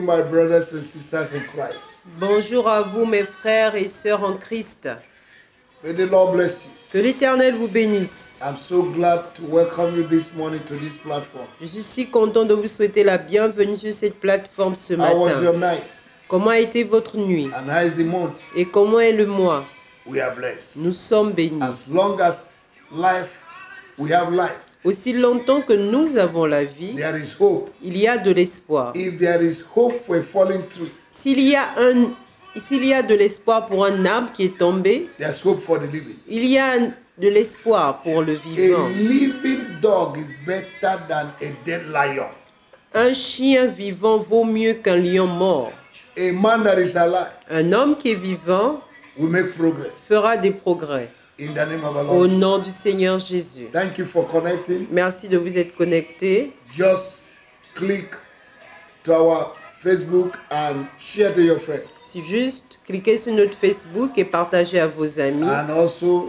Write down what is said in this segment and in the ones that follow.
you, my brothers and sisters in Christ. Bonjour à vous, mes frères et sœurs en Christ. May the Lord bless you. Que l'Éternel vous bénisse. I'm so glad to welcome you this morning to this platform. Je suis si content de vous souhaiter la bienvenue sur cette plateforme ce How was your matin. night? Comment a été votre nuit? And how is the month? Et comment est le mois? We are blessed. Nous sommes bénis. As long as we have life, Aussi longtemps que nous avons la vie, there is hope. il y a de l'espoir. If there is hope for a falling tree, S'il y a de l'espoir pour un arbre qui est tombé, there's hope for the living. il y a de l'espoir pour le A vivant. living dog is better than a dead lion. Un chien vivant vaut mieux qu'un lion mort. A man that is alive Un homme qui est vivant will make progress. fera des progrès. In the name of our Au Lord. nom du Seigneur Jésus. Thank you for connecting. Merci de vous être connectés. Just click to our Facebook and share to your friends. C'est juste cliquez sur notre Facebook et partagez à vos amis. And also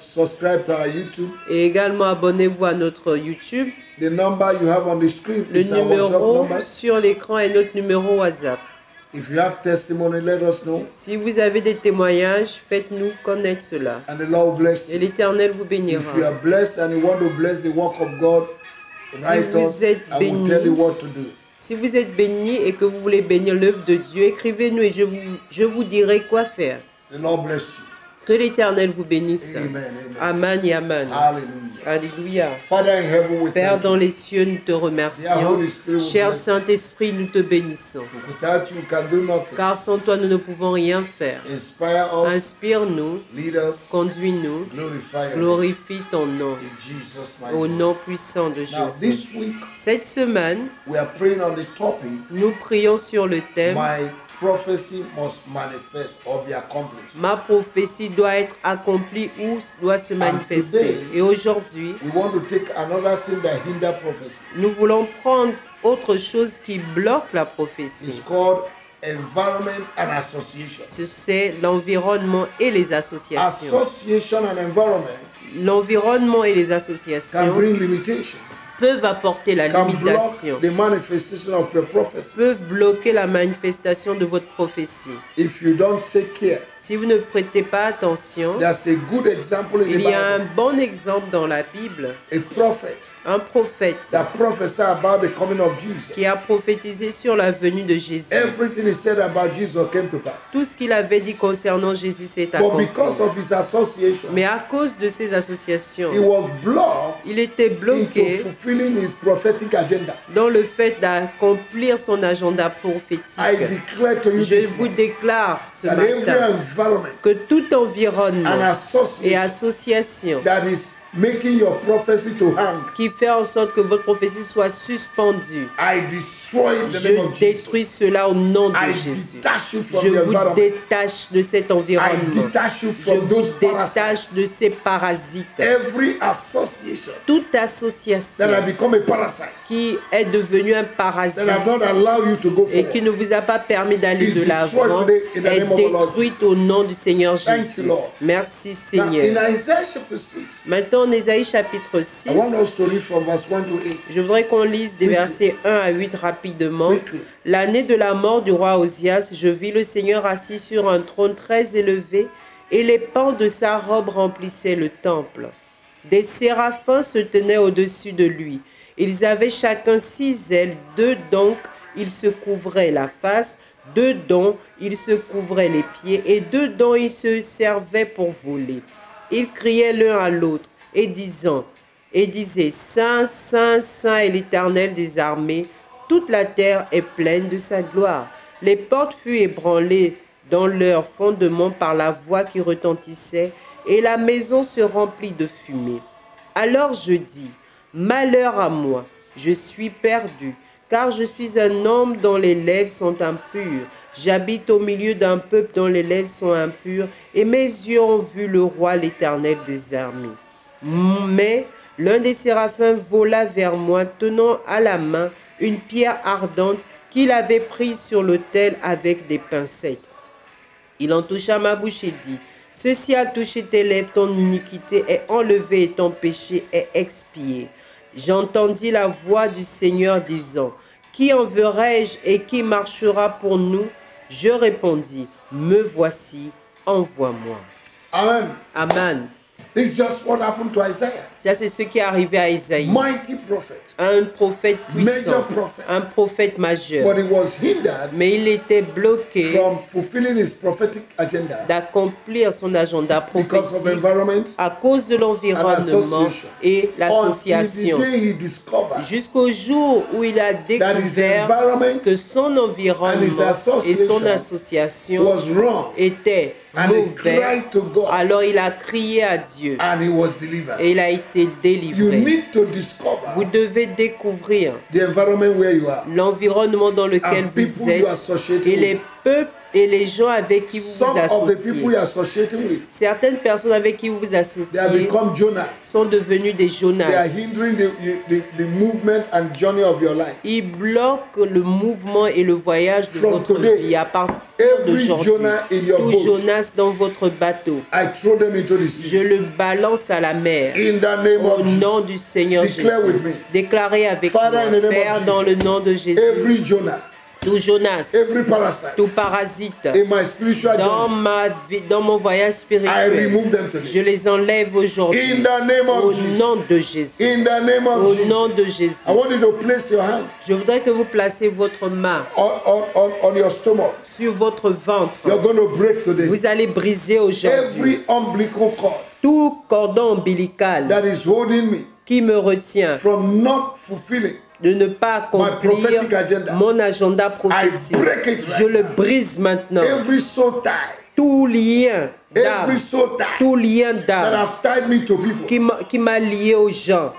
subscribe to our YouTube. Et également abonnez-vous à notre YouTube. The number you have on the screen Le is our WhatsApp numéro number. sur l'écran est notre numéro WhatsApp. If you have testimony, let us know. Si vous avez des témoignages, faites-nous connaître cela. And the Lord will bless Et you. l'Éternel vous If you bénira. are blessed and you want to bless the work of God, write vous us. êtes I will béni, tell you what to do. Si vous êtes béni et que vous voulez bénir l'œuvre de Dieu, écrivez-nous et je vous dirai quoi faire. The Lord bless you. Que l'Éternel vous bénisse. Amen. Amen et amen. Hallelujah. Alléluia. Father in heaven, we Père thank dans you. les cieux, nous te remercions. Cher Saint-Esprit, nous te bénissons. Without you, we can do nothing. Car sans toi, nous ne pouvons rien faire. Inspire us, Inspire-nous, lead us, conduis-nous, glorify your name. glorifie ton nom. In Jesus' mighty Au name. nom puissant de Now, Jésus. this week, Cette semaine, we are praying on the topic, nous prions sur le thème my prophecy must manifest or be accomplished. Ma prophétie doit être accomplie ou doit se manifester. today, Et aujourd'hui, We want to take another thing that hinder prophecy. nous voulons prendre autre chose qui bloque la It's prophétie. called environment and association. C'est l'environnement et les associations. Association and environment L'environnement et les can associations bring limitation, peuvent apporter la can limitation, block the manifestation of your prophecy. peuvent bloquer la manifestation de votre prophétie. If you don't take care, Si vous ne prêtez pas attention, there's a good example in the il y a un Bible. bon exemple dans la Bible, A prophet un prophète that prophesied about the coming of Jesus. qui a prophétisé sur la venue de Jésus. Everything he said about Jesus came to pass. Tout ce qu'il avait dit concernant Jésus s'est But accompli. because of his association, Mais à cause de ces associations, he was blocked il était into bloqué fulfilling his prophetic agenda. dans le fait d'accomplir son agenda I prophétique. declare to you Je this vous morning déclare ce that every matin environment que tout and environnement et association association that is making your prophecy to hang, qui fait en sorte que votre prophétie soit suspendue, I destroy in the name je of Jesus. détruis cela au nom de I Jésus. detach you from Je the vous environment. détache de cet I environnement. detach you Je from vous those détache parasites. de ces parasites. Every association Toute that association has become a parasite, qui est devenue un that parasite have not allowed you to go et forward. qui ne vous a pas permis d'aller Is de l'avant destroyed today in the est name of the Lord détruite au nom du Seigneur Thank Jésus. you, Lord. Merci Now, in Seigneur. Isaiah chapter 6, Maintenant en Ésaïe chapitre 6, I want us to read from verse 1 to 8. je voudrais qu'on lise des versets 1 à 8 rapidement. Quickly. L'année de la mort du roi Osias, je vis le Seigneur assis sur un trône très élevé et les pans de sa robe remplissaient le temple. Des séraphins se tenaient au-dessus de lui. Ils avaient chacun 6 ailes, 2 donc ils se couvraient la face, 2 dont ils se couvraient les pieds et 2 dont ils se servaient pour voler. Ils criaient l'un à l'autre et disaient, Saint, Saint, Saint est l'Éternel des armées, toute la terre est pleine de sa gloire. Les portes furent ébranlées dans leur fondement par la voix qui retentissait, et la maison se remplit de fumée. Alors je dis, malheur à moi, je suis perdu, car je suis un homme dont les lèvres sont impures. J'habite au milieu d'un peuple dont les lèvres sont impures, et mes yeux ont vu le roi, l'Éternel des armées. Mais l'un des séraphins vola vers moi, tenant à la main une pierre ardente qu'il avait prise sur l'autel avec des pincettes. Il en toucha ma bouche et dit, « Ceci a touché tes lèvres, ton iniquité est enlevée et ton péché est expié. » J'entendis la voix du Seigneur disant, « Qui enverrai-je et qui marchera pour nous? Je répondis, me voici, envoie-moi. Amen. Amen. This is just what happened to Isaiah. Ça, c'est ce qui est arrivé à Isaïe. Mighty prophet. Un prophète puissant, Major prophet. un prophète majeur. But he was hindered Mais il était bloqué from fulfilling his prophetic agenda d'accomplir son agenda because of prophétique environment à cause de l'environnement association. et until l'association. the day he discovered Jusqu'au jour où il a that his découvert environment que son environnement et son association was wrong, étaient and he mauvais, cried to God alors il a crié à Dieu and he was delivered. et il a été You délivré. need to discover Vous devez découvrir the environment where you are l'environnement dans lequel and vous people you êtes associate et les with. peuples et les gens avec qui vous vous Some of the people associez. you are associating with, Certaines personnes avec qui vous vous they have associez become Jonas. sont devenus des They are Jonas. hindering the movement and journey of your life. Ils bloquent le mouvement et le voyage de From votre today, vie. À partir every d'aujourd'hui, Jonah in your tout boat, Jonas dans votre bateau, I throw them into the sea. je le balance à la mer. In the name Au of Jesus. nom du Seigneur Declare Jésus. with me. Déclarez avec Father, moi, in the name of Père, Jesus. dans le nom de Jésus, Every Jonah, tout Jonas, every parasite tout parasite, in my spiritual dans journey, ma vie, dans mon voyage I spirituel, remove them today. je les enlève aujourd'hui. In the name Au of Jesus. nom de Jésus. In the name Au of Jesus. nom de Jésus. I want you to place your hand Je voudrais que vous placez votre main on your stomach. sur votre ventre. You're going to break today. Vous allez briser aujourd'hui Every umbilical cord tout cordon ombilical that is holding me qui me retient from not fulfilling de ne pas accomplir prophetic agenda. mon agenda prophétique. I break it right Je le now. brise maintenant. every soul tie, Tout lien d'âme, every soul tie tout lien that d'âme have tied me to people, qui m'a lié aux gens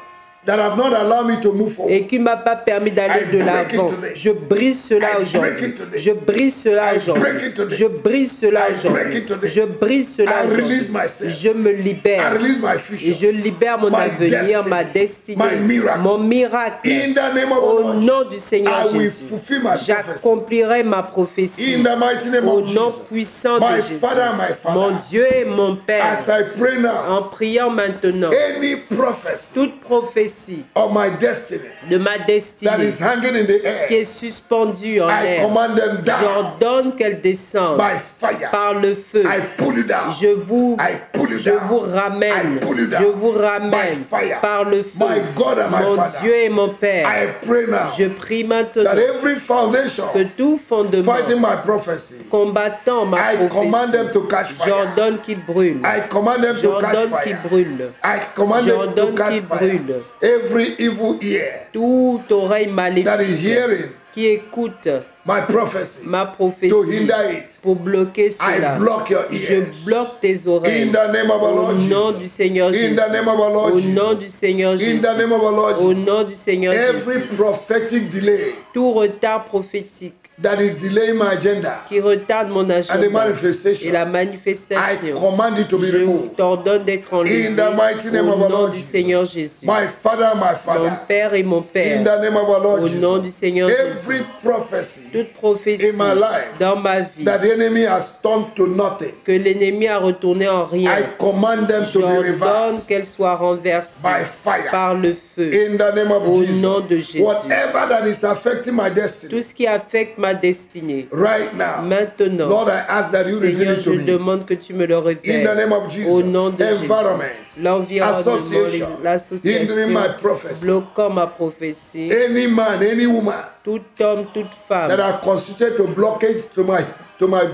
that have not allowed me to move forward. et qui ne m'a pas permis d'aller I de break it l'avant. today. Je brise cela I break aujourd'hui. it today. Je brise cela I aujourd'hui. break it today. Je brise cela I break aujourd'hui. it today. Je brise cela I aujourd'hui. release myself. Je me I libère. release my Et future. je libère mon My avenir, destiny. ma destinée, My miracle. mon miracle. In the name of the Au Lord nom Jesus, du Seigneur I will Jésus, fulfill my prophecy. j'accomplirai ma prophétie. In the mighty name Au of nom Jesus. puissant de My Jésus. Father, my Father. Mon Dieu et mon Père, As I pray now, en priant maintenant, any prophecy toute prophétie of my destiny de ma that destinée is hanging in the qui air, est suspendue en I l'air, command them down j'ordonne qu'elle descende by fire. par le feu. I pull it down. Je vous down. ramène, I pull you down je vous by ramène fire. par le feu. My God and my Mon Father, Dieu et mon Père, I pray now je prie maintenant that every foundation que tout fondement fighting my prophecy, combattant ma I command them prophétie, to catch fire. j'ordonne qu'il brûle. I command them to catch J'ordonne qu'il fire. brûle. I command them to J'ordonne catch qu'il fire. brûle. Every evil ear Toute oreille that is maléfique hearing qui écoute my prophecy ma to prophétie hinder it, pour bloquer cela, I block your je ears. bloque tes oreilles. In the name of our Au Lord nom Jesus. du Seigneur In Jésus. the name of our Lord Au nom du Jesus. Seigneur In Jésus. the name of our Lord Au Jesus. nom du Seigneur Every Jésus. prophetic delay Tout retard prophétique that is delaying my agenda qui retarde mon and the agenda manifestation, et la I manifestation, command it to be je removed. t'ordonne d'être enlevé In the mighty name au of our nom Lord du Jesus. Seigneur Jésus. My Father, my Mon Father, Père et mon in Père, the name of our Lord au nom du Jesus, Seigneur every Jésus. prophecy Toute prophétie in my life dans ma vie that the enemy has turned to nothing, que l'ennemi a retourné en I rien, command them to be j'ordonne reversed qu'elle soit renversée by fire. par le feu. In the name of Au Jesus, nom de Jésus. whatever that is affecting my destiny Tout ce qui affecte ma destinée, right now, maintenant, Lord, I ask that you reveal Seigneur, it je to me. demande que tu me le In the révèles. name of Jesus, Au nom de environment, Jésus. L'environnement, association, l'association hindering my prophecy, bloquant ma prophétie. any man, any woman Tout homme, toute that femme are constituted to blockage to my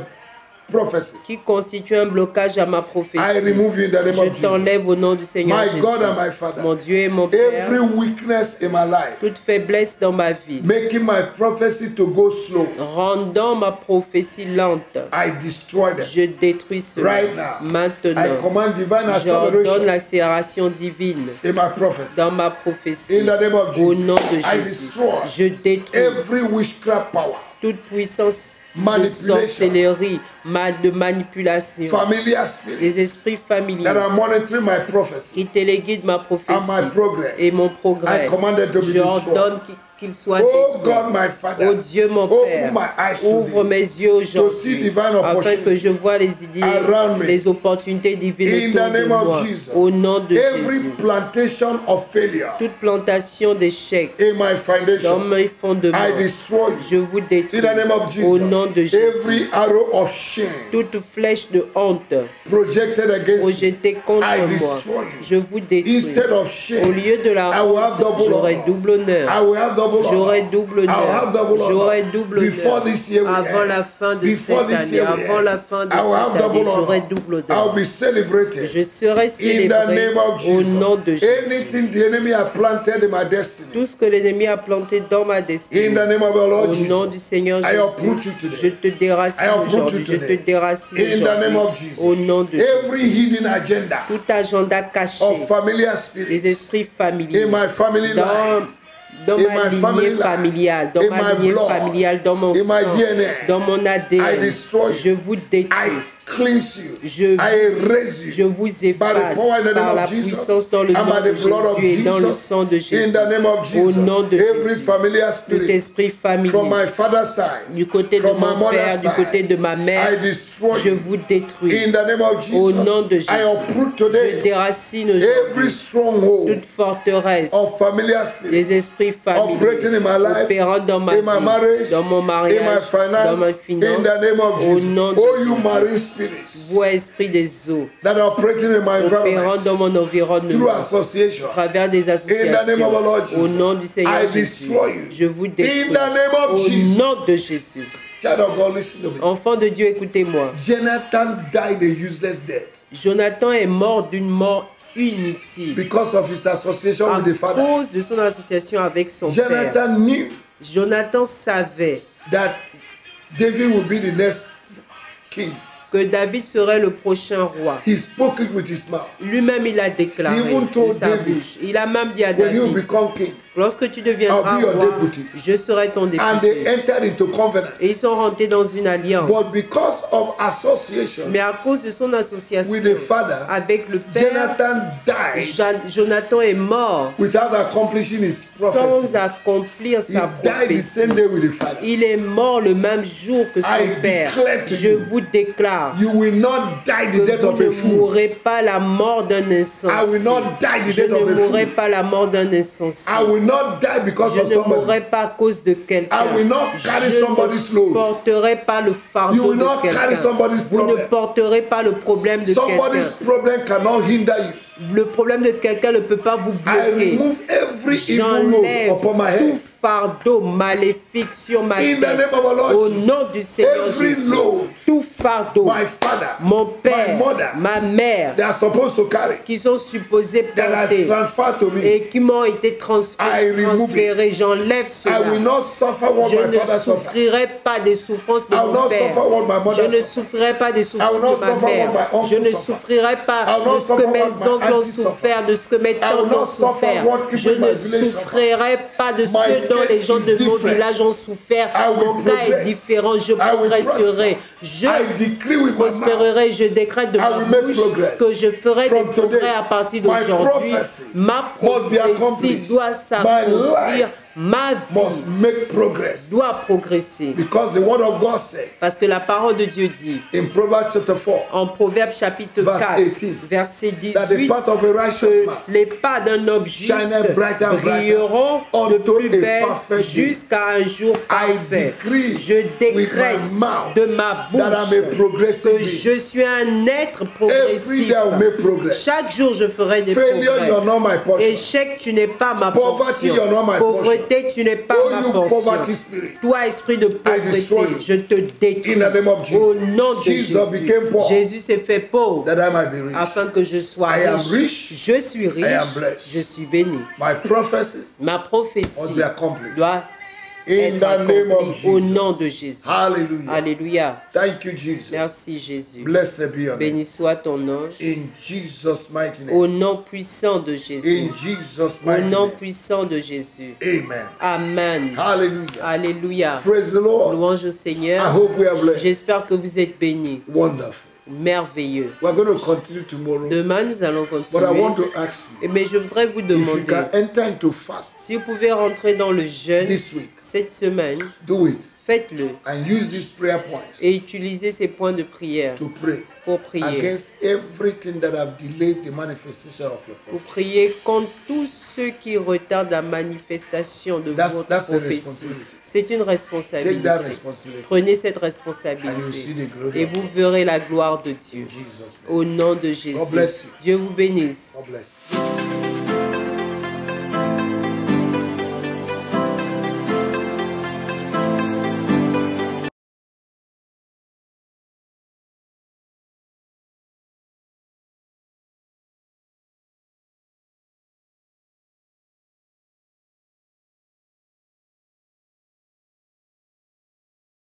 prophecy, qui constitue un blocage à ma I prophétie, remove you in the name je of Jesus. t'enlève au nom du Seigneur My Jésus. God and my Father, Mon Dieu et mon Père, every weakness in my life, toute faiblesse dans ma vie, making my prophecy to go slow, rendant ma prophétie lente, I destroy them. je détruis cela. Right now, I Maintenant, command divine j'ordonne acceleration l'accélération divine in my prophecy. dans ma prophétie. In the name of Au Jesus, nom de I Jésus, destroy je détruis every witchcraft power, toute puissance de manipulation, sorcellerie, de manipulation, familiar les spirits esprits familiers that are monitoring my prophecy qui téléguident ma and my prophétie progress, et mon I progrès. commanded to be Je ordonne destroyed. qu'il soit Oh détruit. God, my Ô Father, Dieu mon open Père, my eyes ouvre today mes yeux aujourd'hui divine afin opportunity que je vois les idées, around me. les opportunités divines in autour the de name of moi. Jesus. Au nom de Every Jésus. plantation of failure Toute plantation d'échecs in my dans foundation, mes fondements, I destroy you. je vous détruis. In the name of Au nom de Jesus, Jésus. every arrow of shame Toute flèche de honte projected against me, projetée contre I moi, destroy you. je vous détruis. Instead of Au shame, lieu de la I will have honte, double j'aurai honor. double honneur. I will have double J'aurai honor. double I will have honneur. double honor. J'aurai double Before honneur. this year will Avant end. la fin de Before cette this année, year will avant end. la fin de I will have cette année, double j'aurai honor. double I will honneur. be celebrated. Je serai In the célébré name of au nom de Jesus. Jésus. Anything the enemy has planted in my destiny, Tout ce que l'ennemi a planté dans ma in destinée, the name of the Lord au nom du Jesus, Seigneur I uproot Jésus, you je today. te déracine I uproot aujourd'hui. you Je te today. déracine In the name of aujourd'hui. Jesus. Au nom de Every Jésus. hidden agenda Tout agenda caché, of familiar les spirits esprits familiers, in my family dans life, dans in ma my family lignée life, familiale, dans in ma my lignée blood, familiale, dans mon in my sang, DNA, dans mon I ADN, destroy you. je vous détruis, I cleanse you. Je- I erase you. je vous efface power in the name par of la Jesus, puissance dans le and nom by de the blood of Jésus et dans le Jesus, sang de in Jésus. the name of Au Jesus, nom de every Jésus, familiar tout spirit esprit familier, from my father's side, du côté de from my mon père, mother's du côté side, de ma I mère, destroy je you. vous détruis. In the name of Au Jesus, nom de Jésus, I uproot je today déracine every aujourd'hui stronghold toute forteresse of familiar spirits des esprits operating in my familiers life, opérant dans ma in my vie, marriage, dans mon in my mariage, dans ma finance, finance, in the name of au Jesus. nom de Oh, you Jésus. marine spirits Vous, esprits des eaux, that are operating in my opérant dans environment mon environnement, through association, à travers des in the name associations, of the Lord au Jesus, nom du Seigneur I Jésus, destroy you. je vous In détruis. the name of Au Jesus. nom de Jésus. Child of God, listen to me. Enfant de Dieu, écoutez-moi. Jonathan died a useless death Jonathan est mort d'une mort inutile because of his association à with the father. cause de son association avec son père. Jonathan knew Jonathan savait that David would be the next king. que David serait le prochain roi. He spoke it with his mouth. Lui-même, il a déclaré He even de told sa David, bouche. Il a même dit à When you David, become king, lorsque tu deviendras I'll be your roi, deputy. je serai ton and they député. entered into covenant. Et ils sont rentrés dans une alliance. But because of association Mais à cause de son association with the father, avec le père, Jonathan died Jonathan est mort without accomplishing his sans prophecy. accomplir He sa died the same prophétie. day with the father. Il est mort le même jour que son I père. declare to Je you, vous déclare You will not die the que death vous of a ne fool. mourrez pas la mort d'un I will insensé. not die the Je death ne of a mourrai fool. pas la mort d'un insensé. I will not die because Je of ne mourrai somebody. pas à cause de quelqu'un. I will not carry Je somebody's ne load. porterai pas le You fardeau will de not carry quelqu'un. somebody's Vous ne problem. porterez pas le problème de Somebody's quelqu'un. problem cannot hinder you. Le problème de quelqu'un ne peut pas vous I bloquer. remove every evil load J'enlève upon my tout head. fardeau maléfique sur ma In the tête. name of our Lord Au Jesus. nom du Seigneur Every Jésus. load Tout fardeau, my father, mon père, my mother, ma mère, they are supposed to carry, qui sont supposés that has porter transferred to me. et qui m'ont été I remove transférés, j'enlève I cela. will not suffer what Je my ne father suffered. souffrirai pas des souffrances de I will mon not père. suffer what my Je mother ne suffered. souffrirai pas des souffrances I will not de ma suffer mère. what my uncle Je ne suffered. souffrirai pas I will not de ce que suffer mes what my oncles ont auntie souffert, de ce que mes will tantes not ont suffer souffert. what people Je in my ne village souffrirai pas de My ce dont les case gens is de mon different. village ont souffert. I will Mon cas est progress. différent. Je I will progresserai. Je I decree with my mouth. prospérerai. Je décrète de I ma will make bouche progress. que je ferai From des progrès today, à partir my d'aujourd'hui. prophecy Ma must be prophétie accomplished. doit My s'accomplir. life Ma must vie make progress. doit progresser. Because the word of God said Parce que la parole de Dieu dit in Proverbs chapter 4 en Proverbe chapitre Verse 4, 18, verset that the 18, path of a righteous que man les pas d'un homme juste shineth brighter and brighter brilleront de unto plus a belle perfect day. jusqu'à un jour parfait. decree Je with décrète my mouth de ma that I'm a bouche progressive que being. je suis un être Every progressif. day I'll make progress. Chaque jour, je ferai des Failure, you're progrès. not my portion. Échec, tu n'es pas ma Poverty, portion. you're not my Pauvreté, tu n'es pas Oh, ma you portion. poverty spirit. Toi, esprit de pauvreté, destroy you. je te détruis. In the name of Jesus. Au nom de Jesus Jésus. became poor. Jésus s'est fait pauvre That I might be rich. afin que je sois I am riche. rich. Je suis riche. I am blessed. Je suis béni. My prophecies Ma must prophétie be accomplished. doit In être the name of accompli au Jesus. nom de Jésus. Hallelujah. Alléluia. Thank you, Jesus. Merci Jésus. Blessed be your name. Béni soit ton nom. In Jesus' mighty Au name. nom puissant de Jésus. In Jesus' Au mighty nom name. puissant de Jésus. Amen. Amen. Hallelujah. Alléluia. Praise the Lord. Louange au I Seigneur. hope we are blessed. J'espère que vous êtes bénis. Wonderful. Merveilleux. We're going to continue tomorrow. Demain, nous allons But I want continuer. to ask you Mais je voudrais vous if you demander can enter into fast si vous pouvez rentrer dans le jeûne this week. cette semaine. Do it Faites-le and use these prayer points et utilisez ces points de prière to pray pour prier. against everything that have delayed the manifestation of your Pour prophet. prier contre tous ceux qui retardent la manifestation de That's votre a prophétie. responsibility. C'est une Take that responsabilité. responsibility Prenez cette and you responsabilité see the glory et of vous God verrez la gloire de Dieu. in Jesus' name. Au nom de Jésus. God bless you. Dieu vous bénisse. God bless you.